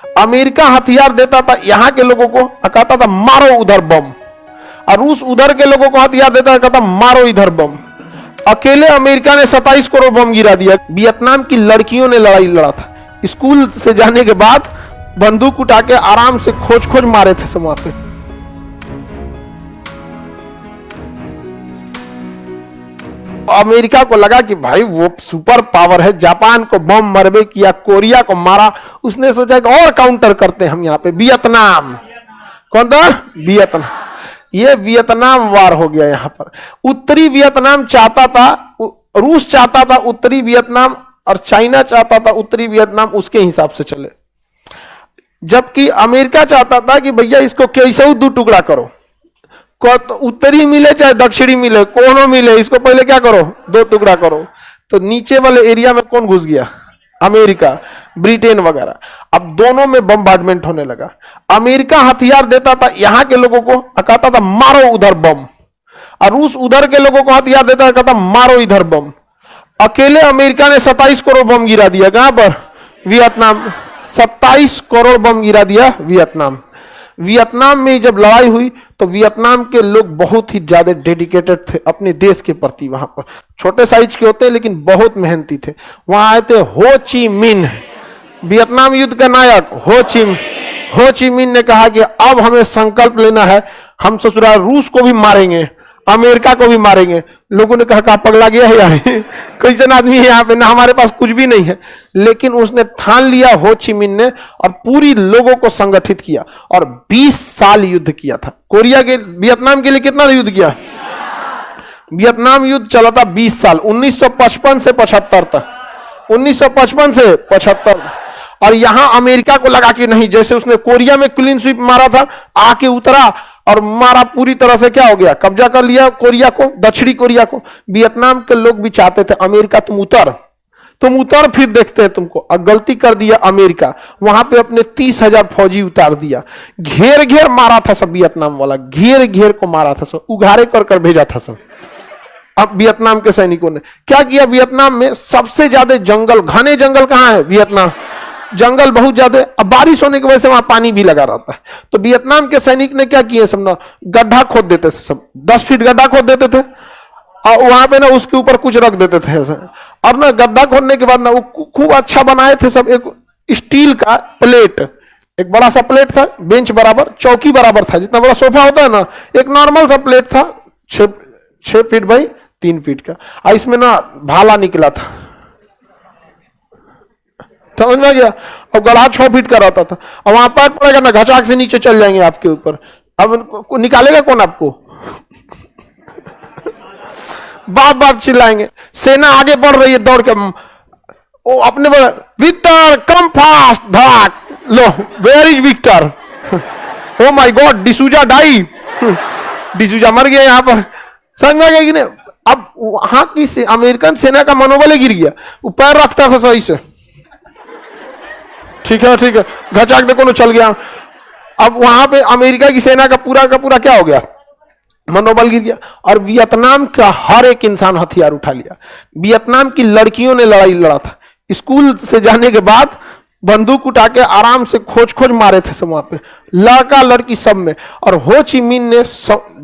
America हथियार देता था यहाँ के लोगों को, कहता था मारो उधर बम, और रूस उधर के लोगों को हथियार देता था, कहता मारो इधर बम। अकेले अमेरिका ने 27 करोड़ बम गिरा दिया। वियतनाम की लड़कियों ने लड़ाई लड़ा था, स्कूल से जाने के बाद बंदूक उठा के आराम से खोज खोज मारे थे सब वहां पे। अमेरिका को लगा कि भाई वो सुपर पावर है, जापान को बम मरबे किया, कोरिया को मारा, उसने सोचा कि और काउंटर करते हैं हम यहाँ पे। वियतनाम, कौन था? वियतनाम। ये वियतनाम वार हो गया यहाँ पर। उत्तरी वियतनाम चाहता था, रूस चाहता था उत्तरी वियतनाम, और चाइना चाहता था उत्तरी वियतनाम उसके हिसाब से चले, जबकि अमेरिका चाहता था कि भैया इसको कैसे दो टुकड़ा करो, उत्तरी मिले चाहे दक्षिणी मिले, कोनो मिले, इसको पहले क्या करो, दो टुकड़ा करो। तो नीचे वाले एरिया में कौन घुस गया? अमेरिका, ब्रिटेन वगैरह। अब दोनों में बम्बार्डमेंट होने लगा। अमेरिका हथियार देता था यहाँ के लोगों को, कहता था मारो उधर बम, और रूस उधर के लोगों को हथियार देता था, कहता मारो इधर बम। अकेले अमेरिका ने 27 करोड़ बम गिरा दिया। कहां पर? वियतनाम। 27 करोड़ बम गिरा दिया वियतनाम। वियतनाम में जब लड़ाई हुई तो वियतनाम के लोग बहुत ही ज्यादा डेडिकेटेड थे अपने देश के प्रति। वहां पर छोटे साइज के होते हैं लेकिन बहुत मेहनती थे। वहां आए थे हो ची मिन्ह, वियतनाम युद्ध का नायक हो ची मिन्ह ने कहा कि अब हमें संकल्प लेना है, हम ससुराल रूस को भी मारेंगे, अमेरिका को भी मारेंगे। लोगों ने कहा पगला गया है यार, कैसन आदमी है यहाँ पे, ना हमारे पास कुछ भी नहीं है। लेकिन उसने ठान लिया हो ची मिन्ह ने, और पूरी लोगों को संगठित किया और 20 साल युद्ध किया था। कोरिया के वियतनाम के लिए कितना युद्ध किया? वियतनाम युद्ध चला था 20 साल, 1955 से 75 तक, 1955 से 75। और यहां अमेरिका को लगा कि नहीं, जैसे उसने कोरिया में क्लीन स्वीप मारा था, आके उतरा और मारा, पूरी तरह से क्या हो गया, कब्जा कर लिया कोरिया को, दक्षिणी कोरिया को। वियतनाम के लोग भी चाहते थे अमेरिका तुम उतर फिर देखते हैं तुमको। और गलती कर दिया अमेरिका, वहां पे अपने 30,000 फौजी उतार दिया, घेर मारा था सब वियतनाम वाला, घेर को मारा था सब, उघारे कर भेजा था सब। अब वियतनाम के सैनिकों ने क्या किया, वियतनाम में सबसे ज्यादा जंगल, घने जंगल कहां है? वियतनाम। जंगल बहुत ज्यादा, अब बारिश होने की वजह से वहां पानी भी लगा रहता है। तो वियतनाम के सैनिक ने क्या किए, समझो गड्ढा खोद देते थे, सब 10 फीट गड्ढा खोद देते थे, और वहां पे ना उसके ऊपर कुछ रख देते थे। और ना गड्ढा खोदने के बाद ना वो खूब अच्छा बनाए थे सब। एक स्टील का प्लेट, एक बड़ा सा प्लेट था, बेंच बराबर, चौकी बराबर था, जितना बड़ा सोफा होता है ना, एक नॉर्मल सा प्लेट था, 6 फीट बाई 3 फीट का, और इसमें ना भाला निकला था, समझ में गया। और गढ़ा 6 फीट का रहता था, और वहां पैर पड़ेगा ना, घचाक से नीचे चल जाएंगे आपके ऊपर। अब निकालेगा कौन आपको? बाप चिल्लाएंगे। सेना आगे बढ़ रही है दौड़ के, ओ अपने विक्टर कम फास्ट, भाग लो, where is Victor? Oh my God, D'Souza die, D'Souza मर गया यहाँ पर, समझ में गया कि नहीं। अब वहां की अमेरिकन सेना का मनोबल गिर गया, वो पैर रखता था सही से, ठीक है घचाक देखो ना चल गया। अब वहां पे अमेरिका की सेना का पूरा क्या हो गया, मनोबल गिर गया। और वियतनाम का हर एक इंसान हथियार उठा लिया। वियतनाम की लड़कियों ने लड़ाई लड़ा था, स्कूल से जाने के बाद बंदूक उठा के आराम से खोज मारे थे सब वहां पे, लड़का लड़की सब में। और हो ची मिन्ह ने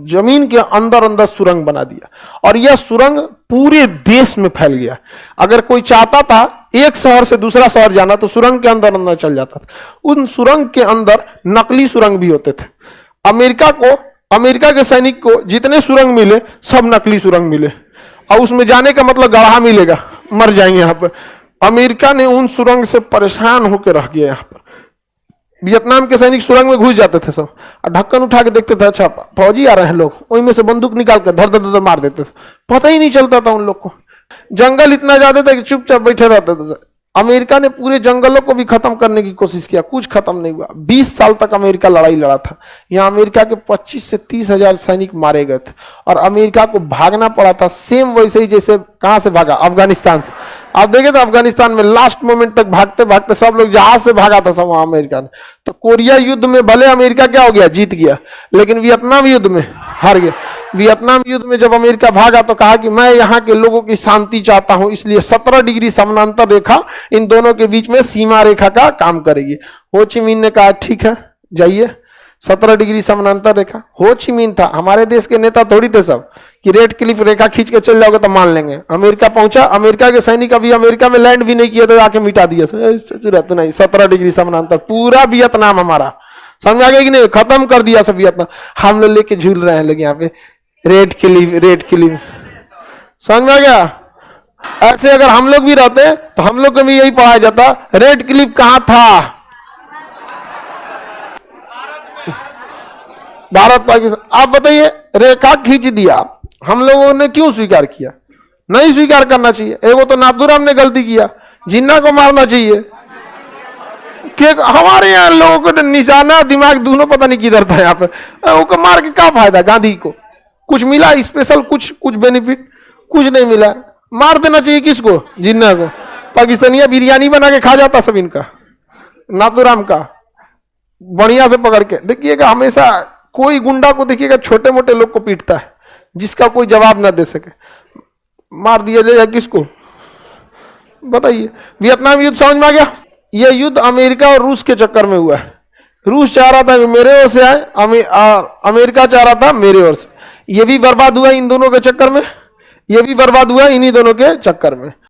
जमीन के अंदर सुरंग बना दिया, और यह सुरंग पूरे देश में फैल गया। अगर कोई चाहता था एक शहर से दूसरा शहर जाना तो सुरंग के अंदर चल जाता था। उन सुरंग के अंदर नकली सुरंग भी होते थे। अमेरिका के सैनिक को जितने सुरंग मिले सब नकली सुरंग मिले, और उसमें जाने का मतलब गड्ढा मिलेगा, मर जाएंगे यहाँ पर। अमेरिका ने उन सुरंग से परेशान होकर रह गया यहाँ पर। वियतनाम के सैनिक सुरंग में घुस जाते थे सब, और ढक्कन उठा के देखते थे, अच्छा फौजी आ रहे हैं लोग, वहीं में से बंदूक निकाल कर धर मार देते थे, पता ही नहीं चलता था उन लोग को। जंगल इतना ज्यादा था कि चुपचाप बैठे रहते थे। अमेरिका ने पूरे जंगलों को भी खत्म करने की कोशिश किया, कुछ खत्म नहीं हुआ। 20 साल तक अमेरिका लड़ाई लड़ा था। यहाँ अमेरिका के 25 से 30,000 सैनिक मारे गए थे, और अमेरिका को भागना पड़ा था सेम वैसे ही जैसे कहां से भागा, अफगानिस्तान से। आप देखे तो अफगानिस्तान में लास्ट मोमेंट तक भागते सब लोग जहाज से भागा था सब वहां अमेरिका ने। तो कोरिया युद्ध में भले अमेरिका क्या हो गया, जीत गया, लेकिन वियतनाम युद्ध में हार गया। वियतनाम युद्ध में जब अमेरिका भागा तो कहा कि मैं यहाँ के लोगों की शांति चाहता हूं, इसलिए 17 डिग्री समानांतर रेखा इन दोनों के बीच में सीमा रेखा का काम करेगी। हो ची मिन्ह ने कहा ठीक है जाइए, 17 डिग्री समानांतर रेखा। हो ची मिन्ह था, हमारे देश के नेता थोड़ी थे सब कि रेड क्लिफ रेखा खींच के चल जाओगे तो मान लेंगे। अमेरिका पहुंचा, अमेरिका के सैनिक अभी अमेरिका में लैंड भी नहीं किया तो आके मिटा दिया। तो नहीं, 17 डिग्री समानांतर पूरा वियतनाम हमारा, समझ आ गया कि नहीं, खत्म कर दिया सब वियतनाम। हम लोग लेके झूल रहे हैं लोग यहाँ पे रेड क्लिफ, समझ में आ गया। ऐसे अगर हम लोग भी रहते तो हम लोग को भी यही पढ़ाया जाता, रेड क्लिफ कहां था, भारत पाकिस्तान। आप बताइए, रेखा खींच दिया, हम लोगों ने क्यों स्वीकार किया? नहीं स्वीकार करना चाहिए। एगो तो नाथुराम ने गलती किया, जिन्ना को मारना चाहिए। कि हमारे यहाँ लोगों को निशाना दिमाग दोनों पता नहीं किधर था यहाँ पे, वो मार के क्या फायदा? गांधी को कुछ मिला स्पेशल, कुछ बेनिफिट कुछ नहीं मिला। मार देना चाहिए किसको? जिन्ना को। पाकिस्तानिया बिरयानी बना के खा जाता सब इनका, नाथुराम का बढ़िया से पकड़ के। देखिएगा हमेशा कोई गुंडा को देखिएगा छोटे मोटे लोग को पीटता है जिसका कोई जवाब ना दे सके, मार दिया जाएगा किसको? बताइए। वियतनाम युद्ध समझ में आ गया? यह युद्ध अमेरिका और रूस के चक्कर में हुआ है। रूस चाह रहा था कि मेरे ओर से आए, अमेरिका चाह रहा था मेरे ओर से। यह भी बर्बाद हुआ इन दोनों के चक्कर में, यह भी बर्बाद हुआ इन्हीं दोनों के चक्कर में।